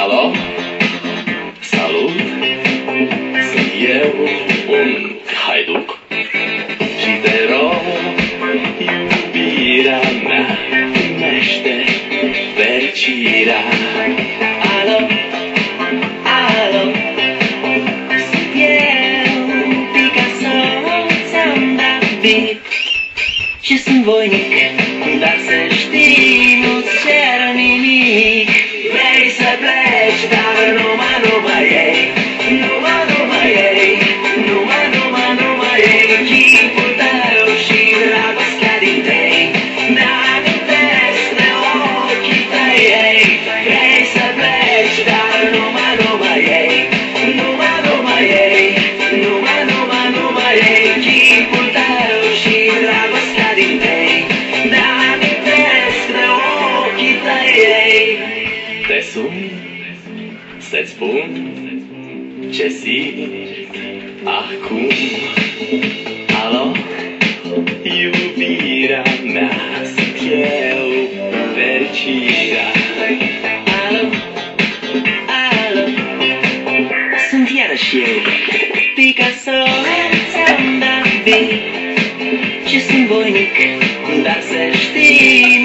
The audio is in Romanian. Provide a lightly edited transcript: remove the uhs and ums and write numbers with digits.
Alo, salut, sunt eu, un haiduc și te rog, iubirea mea, primește fericirea. Alo, alo, sunt eu, Picasso, ți-am dat beat și sunt voinic, dar să știi, nu-ți cer nimic. Vrei să pleci, dar numai ei, numai ei, numai ei, chipul tău și dragostea din tei, mi-amintesc de ochii tăi, ei. Vrei să pleci, dar numai ei, numai ei, numai ei, chipul tău și dragostea din tei, mi-amintesc de ochii tăi, ei. Te sun să-ți spun ce simt acum. Alo, iubirea mea, sunt eu, fericirea. Alo, alo, sunt iarăși eu, Picasso, ți-am dat beat și sunt voinic, dar să știi.